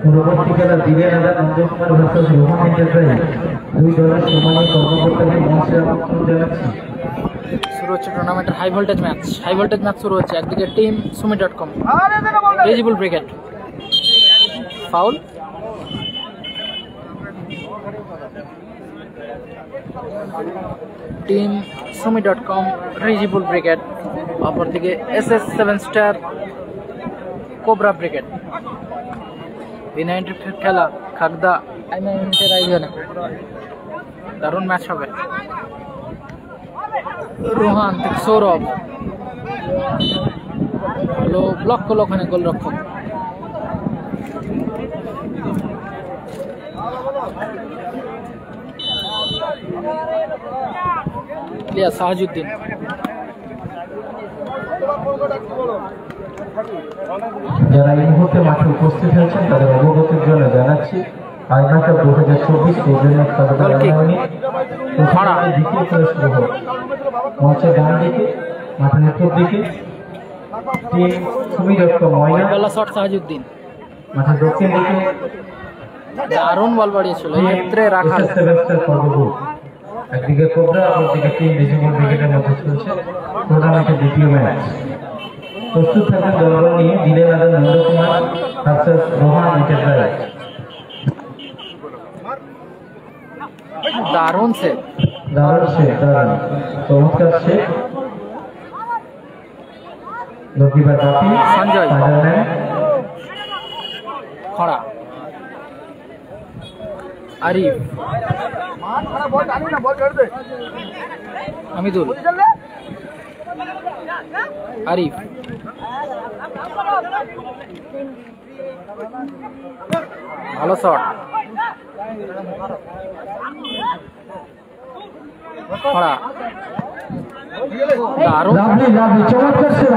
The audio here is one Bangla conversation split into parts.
পরবর্তী খেলা দিলেন নন্দকুমার ভার্সেস রোহান এন্টারপ্রাইজ। দুই দলের সম্মানিত কর্মকর্তাকে মঞ্চে আমন্ত্রণ জানাচ্ছি। শুরু হচ্ছে টুর্নামেন্টের হাই ভোল্টেজ ম্যাচ শুরু হচ্ছে। একদিকে team sumi.com, Rejibul brigade. Foul, team sumi.com, Rejibul brigade. অপরদিকে SS7 star, cobra brigade. B90 খেলা খাগদা আইনের আয়োজনে দারুণ ম্যাচ হবে। রোহান থেকে সৌরভ, হলো ব্লক করলো ওখানে গোলরক্ষক। সাহাজুদ্দিন, যারা এই মুহূর্তে মাঠে উপস্থিত হয়েছেন তাদের অবগতির জন্য জানাচ্ছি আইনা কাপ 2024 এই জন্য দ্বিতীয় খেলা শুরু হবে। মঞ্চের ডান দিকে, মাঠের উত্তর দিকে টিম sumi.com ময়না, শট সাহাজুদ্দিন। মাঠের দক্ষিণ দিকে দারুণ বল বাড়িয়েছিল এই ক্ষেত্রে রাখাল। একদিকে কোবরা, অপরদিকে টিম রিজিবল ব্রিগেডের মধ্যে চলছে টুর্নামেন্টের দ্বিতীয় ম্যাচ। প্রস্তুত থাকেন দলবল নিয়ে দিলেন নন্দকুমার ভার্সেস রোহান এন্টারপ্রাইজ। দারুণ সেভ, চমৎকার সেভ। গোলকিপার বাপি, সঞ্জয় খড়া, আরিফ, হামিদুল, আরিফ, ভালো শট, খড়া, দারুণ চমৎকার সেভ।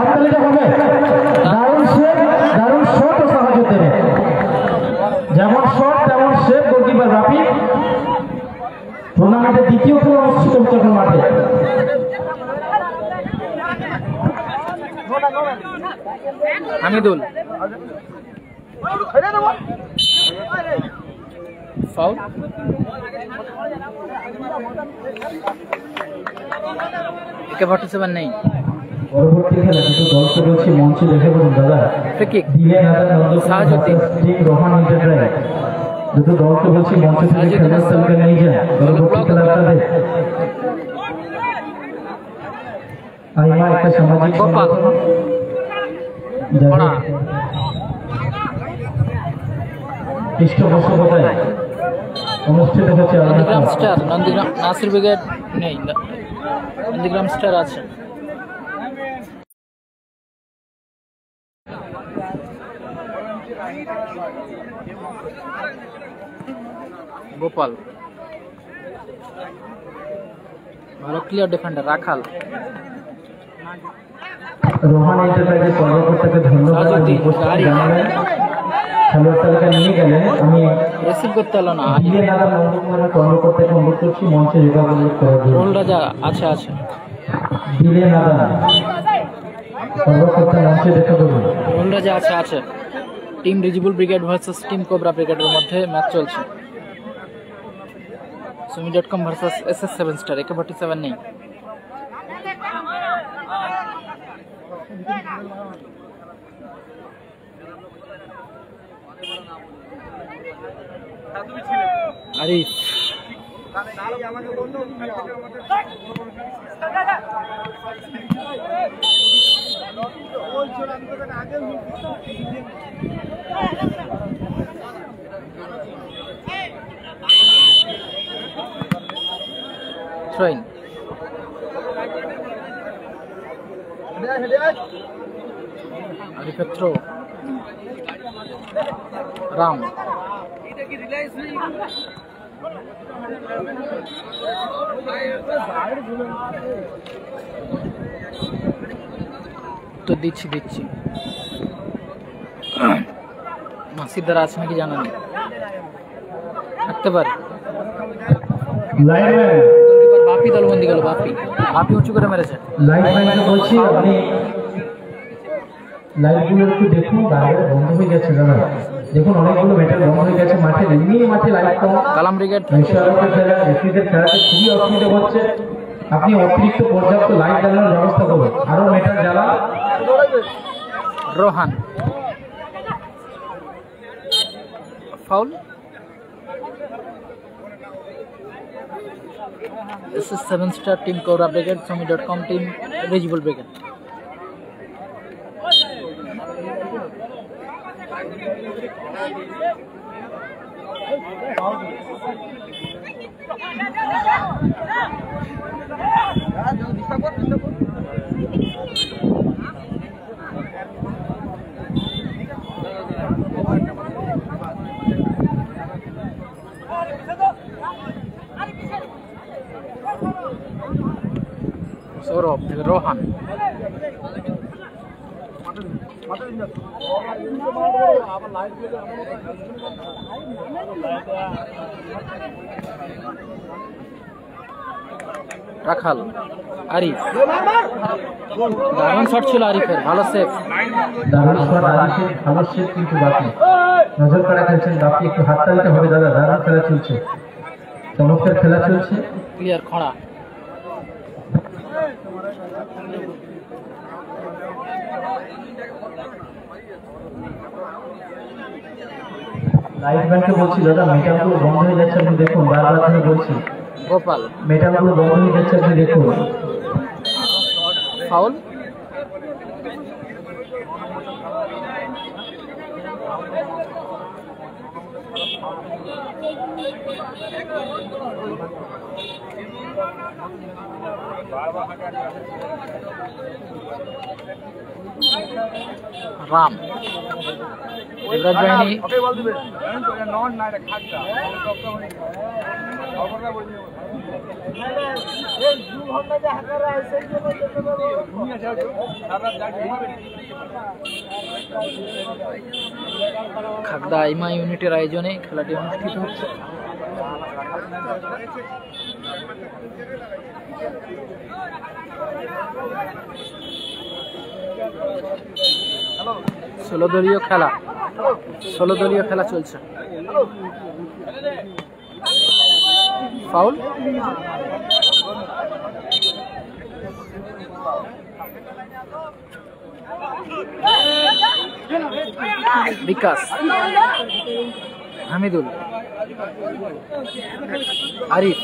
দারুণ সেভ, দারুণ শট ও সাহায্য। যেমন শট তেমন সেভ গোলকিপার বাপি। টুর্নামেন্টের দ্বিতীয় খেলা অনুষ্ঠিত হচ্ছে মাঠে। হামিদুল, ফাউল। AK-47 নেই। পরবর্তী খেলা দুটো দলকে বলছি মঞ্চে দেখে বলুন দাদা। Sahajuddin, team Rohan enterprise. দুটো দলকে বলছি মঞ্চে থেকে খেলার তালিকা নিয়ে যান। পরবর্তী খেলা আপনাদের আইমা একটা সামাজিক পৃষ্ঠপোষকতায় অনুষ্ঠিত হচ্ছে নন্দীগ্রাম স্টার। নাসির ব্রিগেড নেই, নন্দীগ্রাম স্টার আছে। গোপাল, ভালো ক্লিয়ার ডিফেন্ডার। রাখাল, রোহান এন্টারপ্রাইজের কর্মকর্তাকে ধন্যবাদ খেলোয়াড় তালিকা নিয়ে গেলেন। আমি রিসিভ করতে হলো না। নন্দকুমারের কর্মকর্তাকে অনুরোধ করছি মঞ্চে যোগাযোগ করে দিন। রোল রাজা আছে। কর্মকর্তা মঞ্চে দেখে দেবেন। রোল রাজা আছে। Team Rejibul brigade versus team cobra ব্রিগেডের মধ্যে ম্যাচ চলছে। sumi.com versus SS7 star. AK-47 নেই। আরিফ, থ্রোইন, আরিফের থ্রো, রাম, তো দিচ্ছি মাসির দ্বারা আছে নাকি জানা নেই, থাকতে পারে। বাপি দলবন্দি গেল, বাপি উঁচু করে মেরেছে। বলছি আপনি লাইভগুলো একটু দেখুন, বাইরে বন্ধ হয়ে গেছে দাদা। দেখুন অনেকগুলো মেটাল বন্ধ হয়ে গেছে মাঠে, এমনি মাঠে লাইট কম, কালাম ব্রিগেড নিঃসরণের খেলা, রেফারিদের খেলাতে খুবই অসুবিধা হচ্ছে। আপনি অতিরিক্ত পর্যাপ্ত লাইট জ্বালানোর ব্যবস্থা করুন, আরো মেটাল জ্বালান। Rohan foul. This is 7-star team Cobra Brigade, Sumi.com team Reachable Brigade. Saurabh থেকে রোহান, রাখাল, আরিফ, দারুণ শট ছিল আরিফের, ভালো সেভ। দারুণ শট আরিফের, ভালো সেভ কিন্তু বাকি নজর কাড়া খেলছেন বাকি, একটু হাতটা দিতে হবে দাদা। দারুণ খেলা চলছে, চমৎকার খেলা চলছে। ক্লিয়ার খড়া, লাইটম্যানকে বলছি দাদা মেটালগুলো বন্ধ হয়ে যাচ্ছে, আপনি দেখুন বারবার ধরে বলছি গোপাল মেটালগুলো বন্ধ হয়ে যাচ্ছে, আপনি দেখুন। ফাউল। রাম, দেবরাজ বাহিনী খাগদা ইমা ইউনিটের আয়োজনে খেলাটি অনুষ্ঠিত হচ্ছে। ষোলো দলীয় খেলা চলছে। ফাউল। বিকাশ, হামিদুল, আরিফ,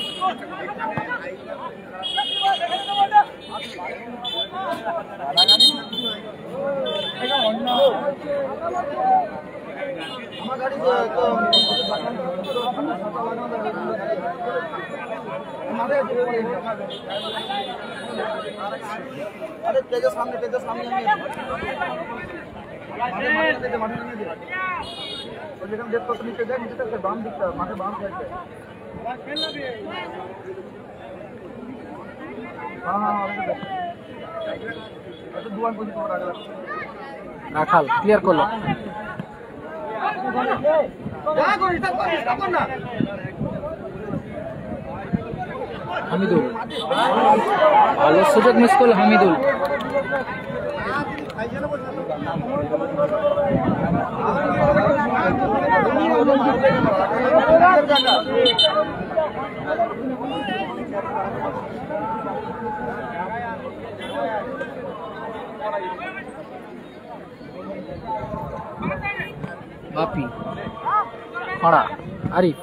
রাখাল ক্লিয়ার করলো। হামিদুল, ভালো সুযোগ মিস করল হামিদুল। বাপি, খড়া, আরিফ,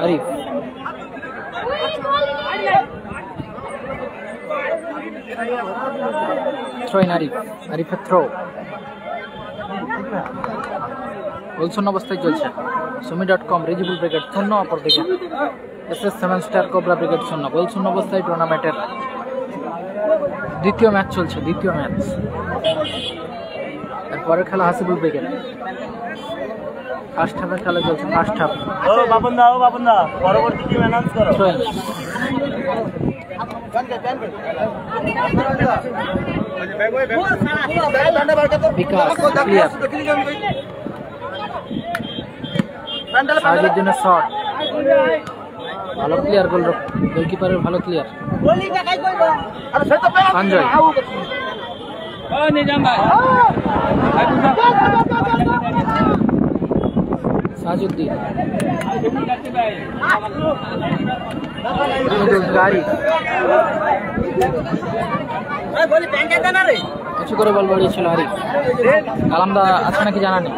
আরিফ, থ্রো ইন আরিফ, আরিফের থ্রো। গোল শূন্য অবস্থায় চলছে। Sumi.com রিজেবল ব্রিগেড 0, অপরদিকে SS 7-star কোবরা ব্রিগেড 0। গোল শূন্য অবস্থায় টুর্নামেন্টের দ্বিতীয় ম্যাচ চলছে, দ্বিতীয় ম্যাচ। এরপরের খেলা হাসিবুল ব্রিগেড। ফার্স্ট হাফের খেলা চলছে, ফার্স্ট হাফ। ও বাপন দা পরবর্তী টিম অ্যানাউন্স করো। বিকাশ ক্লিয়ার, সাজিদুদ্দিনের শট, ভালো ক্লিয়ার, গোলকিপারের ভালো ক্লিয়ার। সঞ্জয় সাজুদ্দিন, গাড়ি কিছু করে বল বাড়িয়েছিল হারিফ। কালামদা আছে নাকি জানা নেই।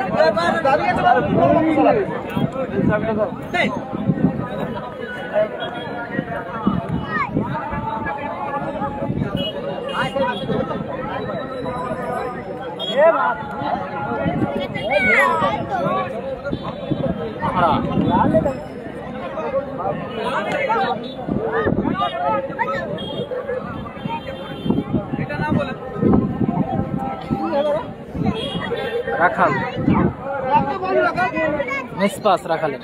রাখাল মিস পাস রাখালের।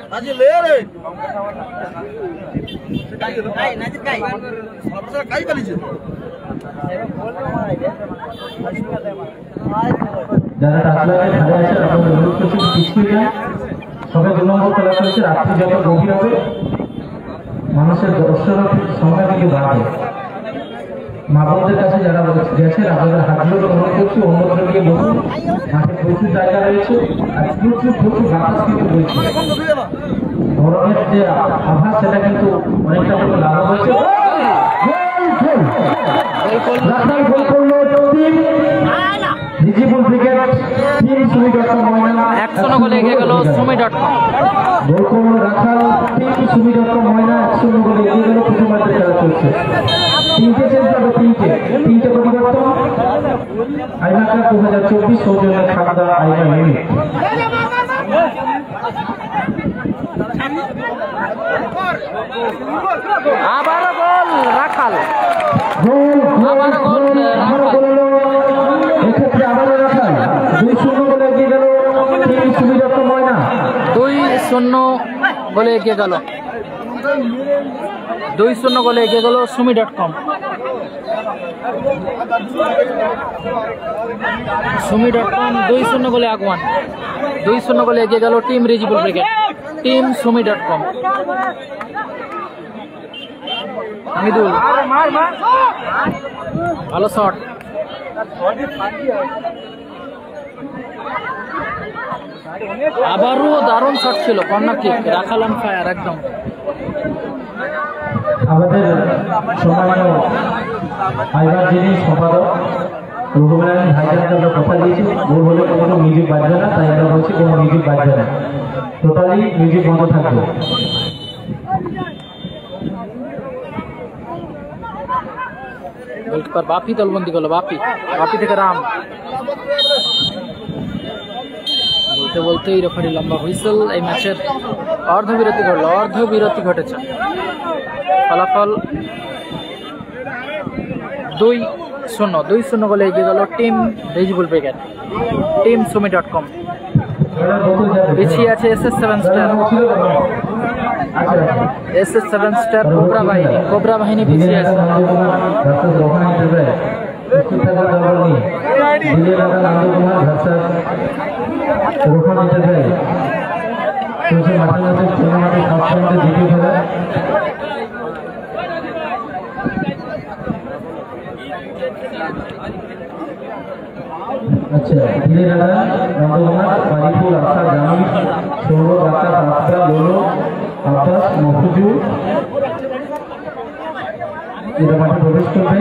যারা টাচলাইনে ধারে আছেন আপনাদের অনুরোধ করছি পিছিয়ে যান। সবাই 2 নম্বর খেলা চলছে, রাত্রি যত গভীর হবে মানুষের দর্শনের সংখ্যা কিন্তু বাড়বে। মা বোনদের কাছে যারা গেছেন আপনাদের হাতগুলো অনুরোধ করছি অন্যত্র গিয়ে বসুন। মাঠে প্রচুর জায়গা রয়েছে আর প্রচুর বাতাস কিন্তু রয়েছে। গরমের যে আভাস সেটা কিন্তু অনেকটা লাভ হয়েছে। একশো গোলে এগিয়ে গেল সুমি.com। রাখাল টিম সুমি.com ময়না 100 গোলে এগিয়ে গেল। প্রথমার্ধে খেলা চলছে, 3টে চেঞ্জ হবে, 3টে পরিবর্তন। আইনা কাপ 2024 সৌজন্যে খাদ্যা আইনা ইউনিট। আবারও গোল রাখাল, আবারও গোল এক্ষেত্রে আবারও রাখাল 2-0 গোলে এগিয়ে গেল টিম সুমি.com ময়না। 2-0 গোলে এগিয়ে গেল, 2-0 গোলে এগিয়ে গেল সুমি.com। সুমি.com 2-0 গোলে আগুয়ান, 2-0 গোলে এগিয়ে গেল টিম রিজিবুল ব্রিগেড, টিম সুমি.com। হামিদুল ভালো শট, আবারও দারুণ শট ছিল, corner kick, Rakhal on fire একদম। আমাদের সম্মানীয় ফাইবার যিনি সম্পাদক রঘুনারায়ণ ভাইজানকে আমরা কথা দিয়েছি, ওর বলে কোনো মিউজিক বাজবে না, তাই আমরা বলছি কোনো মিউজিক বাজবে না, টোটালি মিউজিক বন্ধ থাকবে। গোলকিপার বাপি দলবন্দি করলো, বাপি থেকে রাম। বলতে বলতেই রেফারি লম্বা হুইসেল। এই ম্যাচের অর্ধবিরতি ঘটেছে। ফলাফল 2-0 গোলে এগিয়ে গেল টিম রিজিবুল ব্রিগেড, টিম সুমি.com। পিছিয়ে আছে SS7 স্টার কোবরা বাহিনী পিছিয়ে আছে। আচ্ছা, ধীরে দাদা নন্দকুমার বাড়িপুর আশা গ্রামীণ সৌরভ আকাশ আফরা লোলো আব্বাস মফুজুর এরা মাঠে প্রবেশ করবে।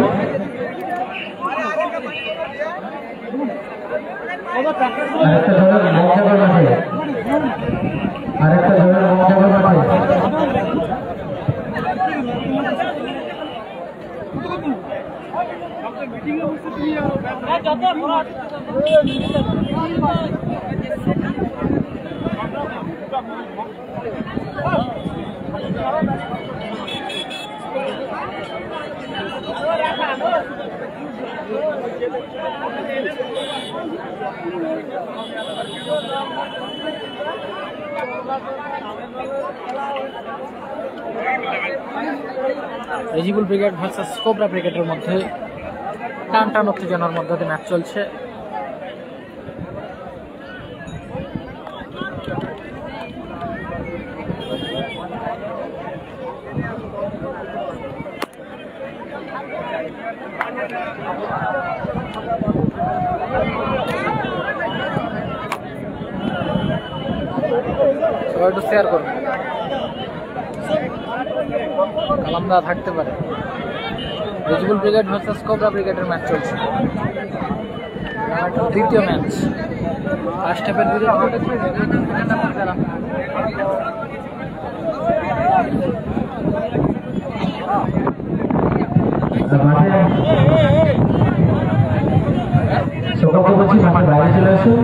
আরেকটা ধরনের মঞ্চাবার মাঠে, রেজিবল ব্রিগেড ভার্সেস কোবরা ব্রিগেডের মধ্যে টান টান উত্তেজনার মধ্যে দিয়ে ম্যাচ চলছে। সবাই একটু শেয়ার করুন, কালামদা থাকতে পারে। রেজিবল ব্রিগেড ভার্সেস কোবরা ব্রিগেডের ম্যাচ চলছে, তৃতীয় ম্যাচ। ফার্স্ট হাফের সকলকে বলছি মাঠে বাইরে চলে আসুন।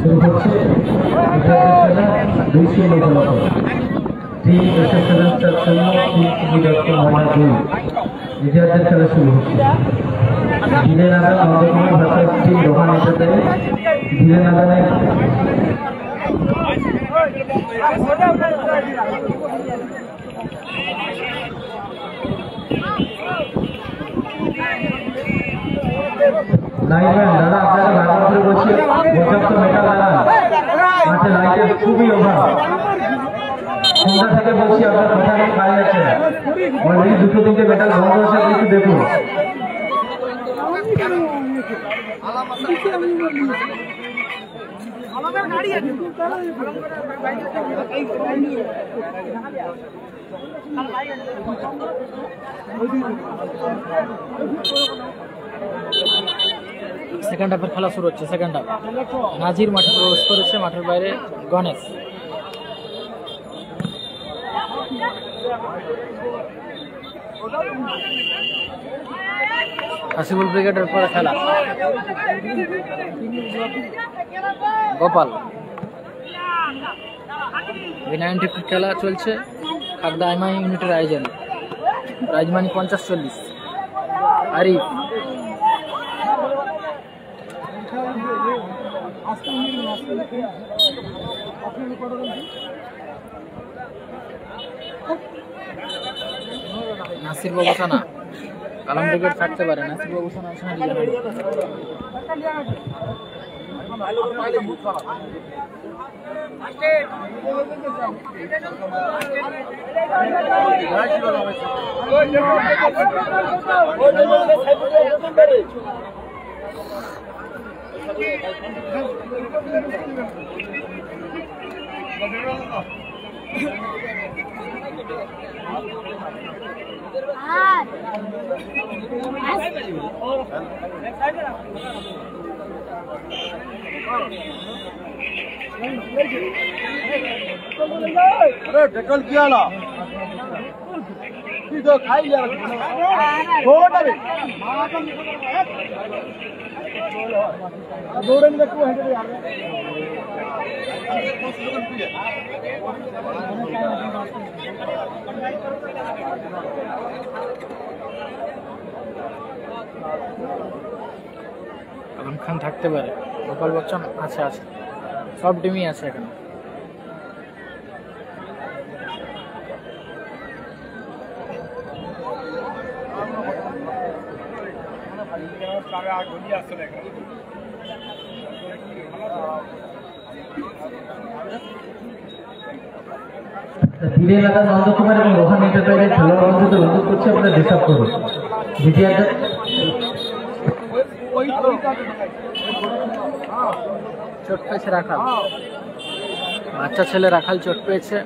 শুরু হচ্ছে বিজয়দের খেলা শুরু হচ্ছে। ধীরে নাগান নন্দকুমার ভাষার টিম রোহান এটাতে ধীরে নাগানে দাদা আপনাকে বারবার করে বলছি পর্যাপ্ত মেটাল লাগান, মাঠে লাইটের খুবই অভাব। সন্ধ্যা থেকে বলছি আপনার কথা নিয়ে কাজ আছে, অলরেডি 2-3টে মেটাল বন্ধ হচ্ছে, একটু দেখুন। সেকেন্ড হাফের খেলা শুরু হচ্ছে। সেকেন্ড হাফ নাজির মাঠে প্রবেশ করেছে, মাঠের বাইরে গণেশ। হাসিবুল ব্রিগেডের পরে খেলা গোপাল। V90 খেলা চলছে খাগদা আইমাই ইউনিটের আয়োজন। রাজমানি 50-40। আরিফ নাসির বাবু সানা, কালাম ব্রিগেড থাকতে পারে। নাসির বাবু সানা अरे टैकल किया ना तो खाई लिया दौड़े में देखो আলম খান থাকতে পারে, গোপাল বচ্চন আছে, সব টিমই আছে এখানে। ধীরে লাগা নন্দকুমার এবং রোহান এন্টারপ্রাইজের খেলোয়াড় বন্ধুদের অনুরোধ করছে আপনারা ডিস্টার্ব করুন। দ্বিতীয়ার্ধে চোট পেয়েছে রাখাল, বাচ্চা ছেলে রাখাল চোট পেয়েছে।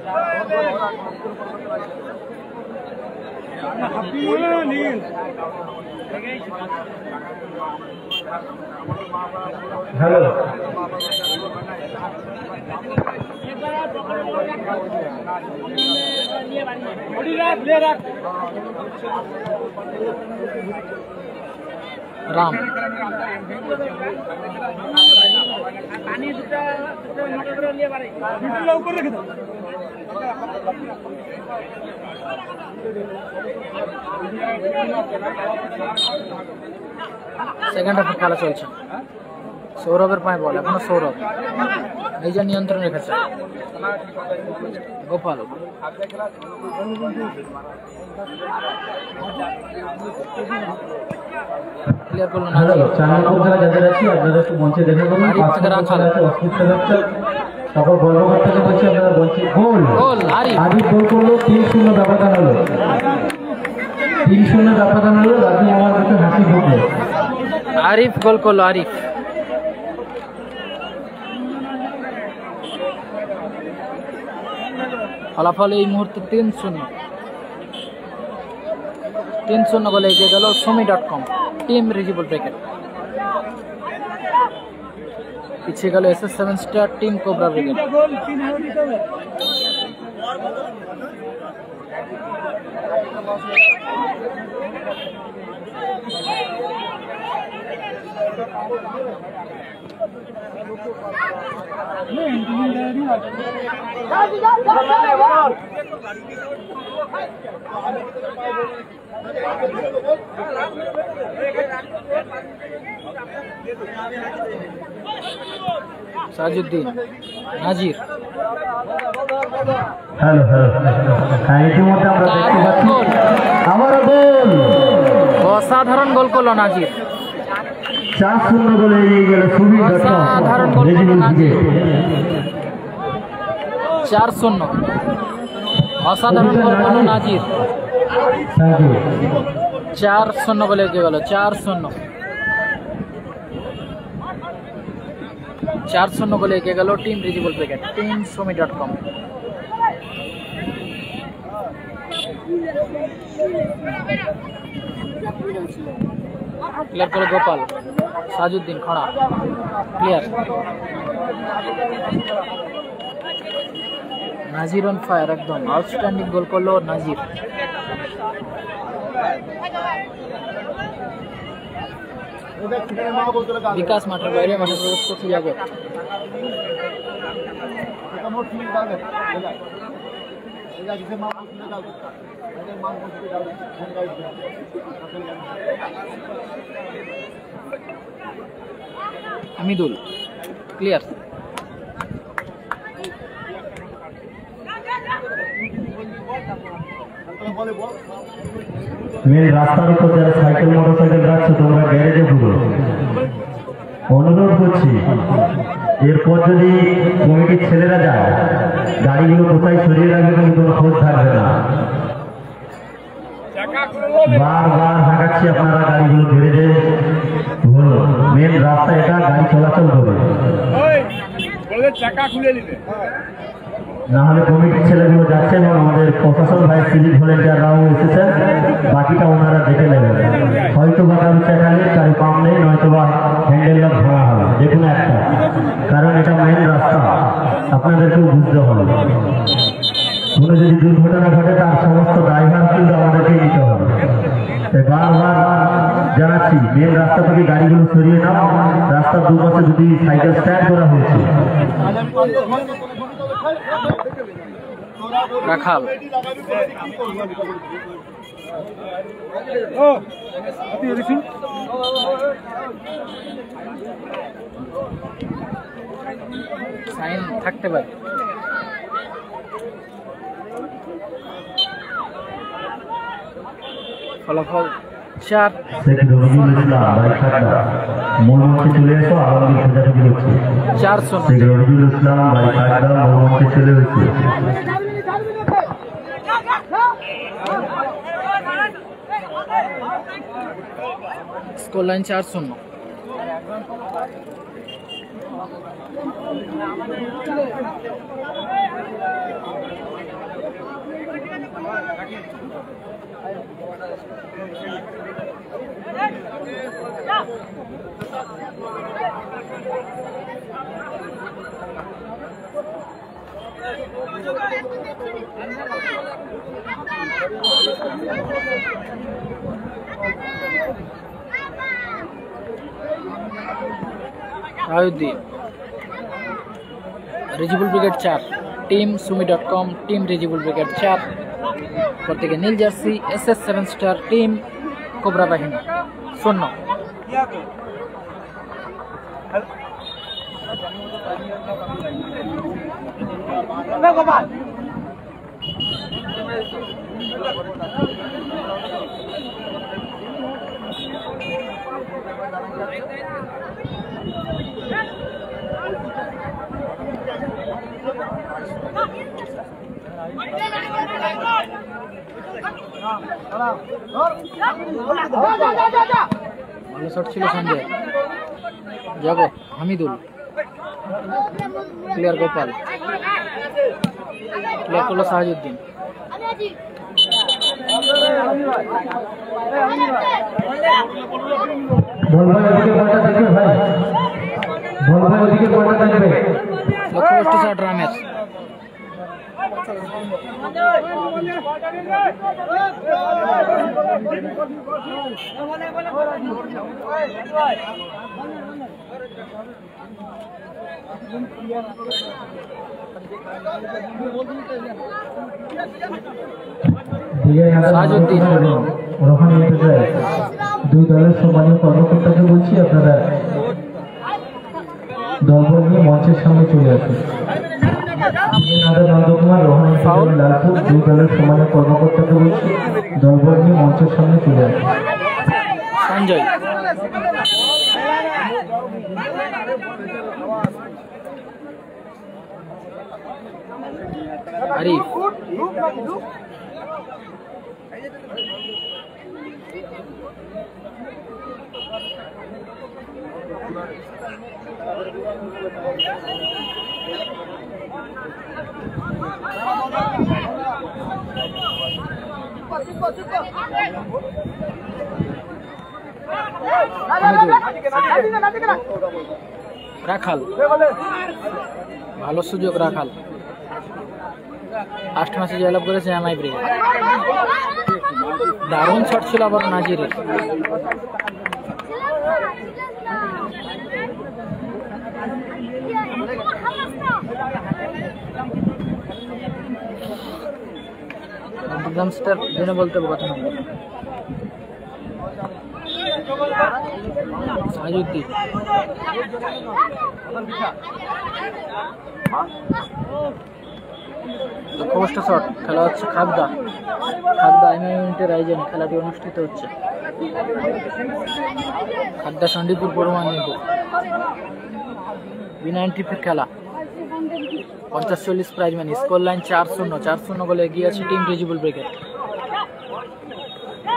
হ্যালো রাম সেকেন্ড হাফের খেলা চলছে। সৌরভের পায়ে বল, এখনো সৌরভ নিজের নিয়ন্ত্রণ রেখেছে। গোপাল ক্লিয়ার করলো না। হ্যালো, 4 নম্বর খেলা যাদের আছে আপনারা একটু মঞ্চে দেখা করুন। 5 নম্বর খেলা আছে অস্মিত সেলেক্টর, সকল কর্মকর্তাকে বলছি আপনারা মঞ্চে। গোল আরিফ গোল করলো, 3-0 ব্যবধান হলো। 3-0 ব্যবধান হলো। রাজু মামার মুখে হাসি ফুটলো। আরিফ গোল করলো। আরিফ ফলাফল এই মুহূর্তে 3-0 গোলে এগিয়ে গেল sumi.com টিম রিজিবল ব্রেকেট। পিছিয়ে গেল SS7 star team cobra brigade. Sajuddin, Nazir. Hello hello, হ্যাঁ ইতিমধ্যে আমরা দেখতে পাচ্ছি আবারও গোল। অসাধারণ গোল করলো নাজির। 4-0 গোলে এগিয়ে গেল অসাধারণ গোল করলো নাজির। 4-0 অসাধারণ গোল করলো নাজির। 4-0 গোলে এগিয়ে গেল। 4-0 গোলে এগিয়ে গেল team Rejibul brigade team sumi.com। Clear করে গোপাল, সাজুদ্দিন খড়া ক্লিয়ার। নাজির অন ফায়ার, একদম আউটস্ট্যান্ডিং গোল করলো নাজির। বিকাশ মাঠের বাইরে মাঠে প্রবেশ করতে যাবে। হামিদুল ক্লিয়ার। মেন রাস্তার উপর যারা সাইকেল মোটরসাইকেল রাখছো তোমরা গ্যারেজে ঢুকো, অনুরোধ করছি। এরপর যদি কমিটির ছেলেরা যায়, গাড়িগুলো কোথায় সরিয়ে রাখবে কিন্তু কোনো খোঁজ থাকবে না। বারবার হাঁকাচ্ছি, আপনারা গাড়িগুলো গ্যারেজে ঢুকো। মেন রাস্তা এটা, গাড়ি চলাচল করবে, চাকা খুলে নিবে। না হলে কমিটির ছেলেগুলো যাচ্ছে এবং আমাদের প্রশাসন ভাই সিভিক ভলেন্টিয়াররাও এসেছেন, বাকিটা ওনারা দেখে নেবেন। হয়তো বা কারো চাকা নেই, কারো পাম্প নেই, নয়তো বা হ্যান্ডেল লক ভাঙা হবে, যে কোনো একটা, কারণ এটা মেন রাস্তা, আপনাদেরকেও বুঝতে হবে। কোনো যদি দুর্ঘটনা ঘটে তার সমস্ত ড্রাইভার কিন্তু আমাদেরকেই নিতে হবে। বারবার জানাচ্ছি, মেন রাস্তা থেকে গাড়িগুলো সরিয়ে নাও। রাস্তার দুপাশে যদি সাইকেল স্ট্যান্ড করা হয়েছে। রাখাল সাইন থাকতে পারে। ফলাফল 4। রবিউল ইসলাম বাড়িখাটা মূল মঞ্চে চলে এসো, আলমগীর খোঁজাখুঁজি হচ্ছে। 4-0 রবিউল ইসলাম বাড়িখাটা মূল মঞ্চে চলে এসেছে। Score line 4-0। Ayuddin Rejibul brigade 4 team sumi.com team Rejibul brigade 4 প্রত্যেকে নীল jersey SS7 star team cobra বাহিনী 0। ভালো শট ছিল সঞ্জয়। জগৎ, হামিদুল, ক্লিয়ার গোপাল, ক্লিয়ার করলো সাহাজউদ্দিন। লক্ষ্যভ্রষ্ট শট রামের। সাহাজউদ্দিন, দুই দলের সম্মানীয় কর্মকর্তাকে বলছি আপনারা দলবল নিয়ে মঞ্চের সামনে চলে আসুন। নন্দকুমার, রোহান, লালপুর, দুই দলের সম্মানীয় কর্মকর্তাকে বলছি দলবল নিয়ে মঞ্চের সামনে চলে আসুন। সঞ্জয়, আরিফ, রাখাল, ভালো সুযোগ রাখাল। ফার্স্ট ম্যাচে জয়লাভ করেছে এমআই ব্রিগেড। দারুণ শট ছিল আবার নাজিরের। স্টার জেনে বলতে হবে কত নম্বর। সাহাজউদ্দিন, লক্ষ্যভ্রষ্ট শট। খেলা হচ্ছে খাগদা এমএমএর আয়োজনে খেলাটি অনুষ্ঠিত হচ্ছে। খাগদা সন্দীপুর পরমা মেদিনীপুর। B90 খেলা 50-40 প্রাইজ মানি। স্কোর লাইন 4-0 গোলে এগিয়ে আছে টিম রেজিবল ব্রিগেড।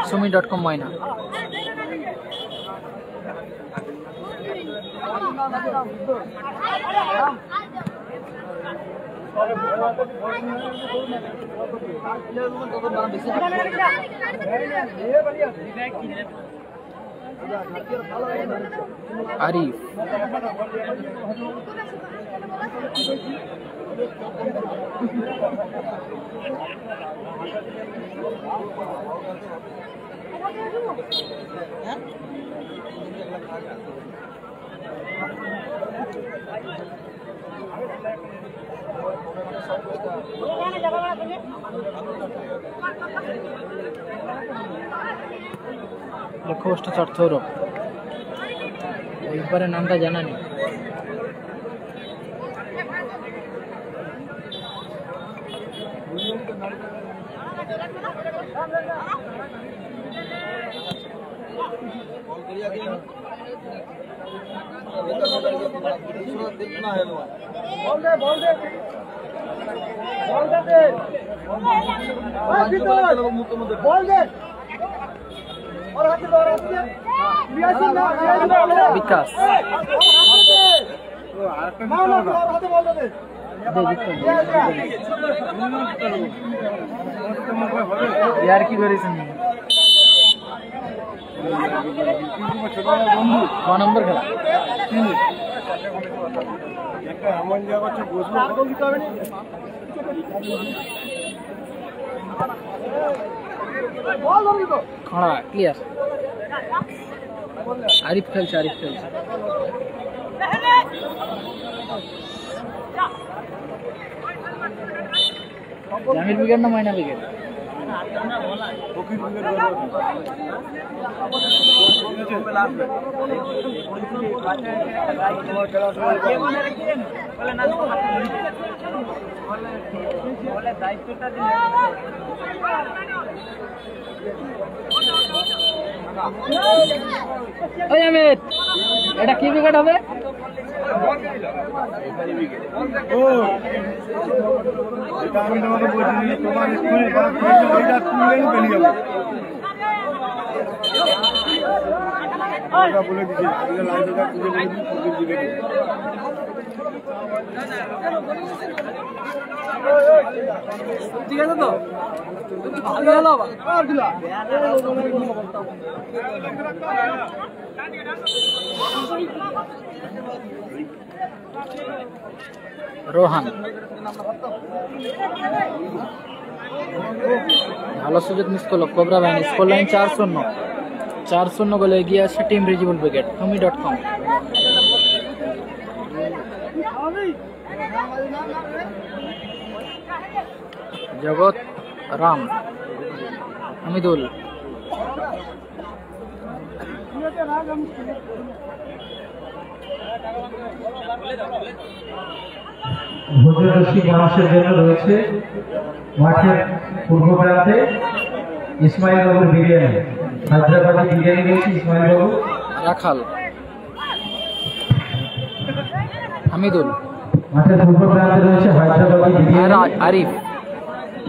sumi.com ময়না। আরিফ, লক্ষ্যভ্রষ্ট শট সৌরভ। ওইবারের নামটা জানা নেই। বিকাশ, यार की करेছেন ক নম্বর খেলা একটা এমন জায়গা আছে বসবো কত দিতে হবে বল ধরবি তো খড়া ক্লিয়ার আরিফ খেলছে জামির উইকেট না মাইনা উইকেট ওই অমিত, এটা কি উইকেট হবে? আমি তোমাকে বলছি তোমার স্কুলে এটা তুললেই বেরিয়ে যাবে বলে দিচ্ছি লাইব্রেরিটা খুঁজে বলে দিবে ঠিক আছে তো ভালো হলো আবার রোহান ভালো সুযোগ মিস করলো কোবরা বাহিনী। স্কোর লাইন 4-0 গোলে এগিয়ে আছে টিম রিজিবল ব্রিগেড। Humi.com জগৎ রাম, হামিদুল, ভোজন রসিক মানুষের জন্য রয়েছে মাঠের পূর্ব প্রান্তে ইসমাইল বাবুর বিরিয়ানি, হায়দ্রাবাদি বিরিয়ানি রয়েছে ইসমাইল বাবু। রাখাল, হামিদুল, মাঠের পূর্ব প্রান্তে রয়েছে হায়দ্রাবাদি বিরিয়ানি, আরিফ,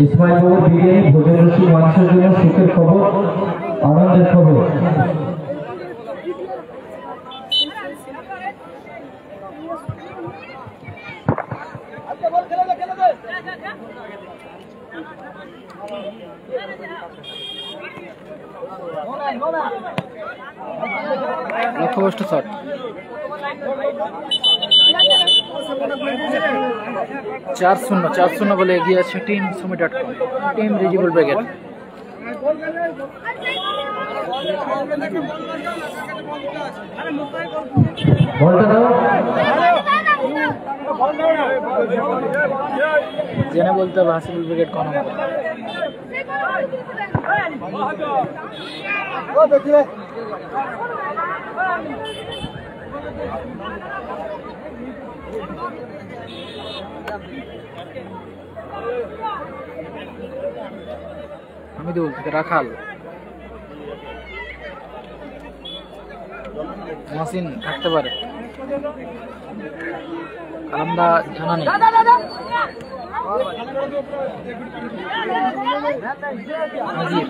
ইসমাইল বাবুর বিরিয়ানি। ভোজন রসিক মানুষের জন্য সুখের খবর, আনন্দের খবর। লক্ষ্যভ্রষ্ট শট। 4-0 বলে এগিয়ে আছে team Sumi.com, team Rejibul brigade. জেনে বলতে হবে হাসিবুল ব্রিগেড কোন নম্বর। হামিদুল থেকে রাখাল, মহসিন থাকতে পারে, কালামদা জানা নেই। নাজির,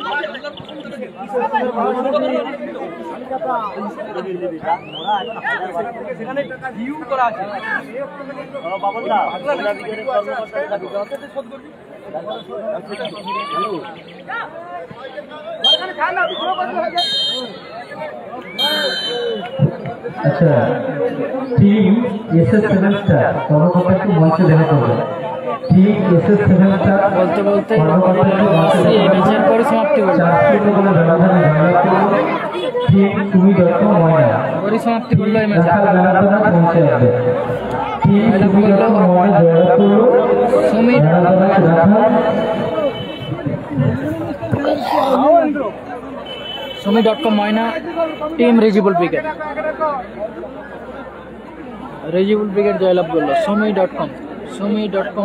আচ্ছা, টিম SS7 স্টার কর্মকর্তাকে মঞ্চে দেখা করবে। টিম SS7 স্টার বলতে বলতে কর্মকর্তাকে এই ম্যাচের পরিসমাপ্তি হলো। 4-0 গোলে ব্যবধানে জয়লাভ করবে টিম Sumi.com ময়না। পরিসমাপ্তি হলো এই ম্যাচে। রাখাল বেলাতলা মঞ্চে আসবে। টিম Sumi.com ময়না জয়লাভ করলো সুমি বেলাতলা রাখাল। Sumi.com ময়না, টিম রিজিবল ব্রিগেড। রিজিবল ব্রিগেড জয়লাভ করলো। Sumi.com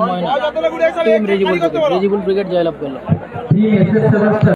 ময়না, টিম রিজিবল ব্রিগেড জয়লাভ করলো। Team SS7 star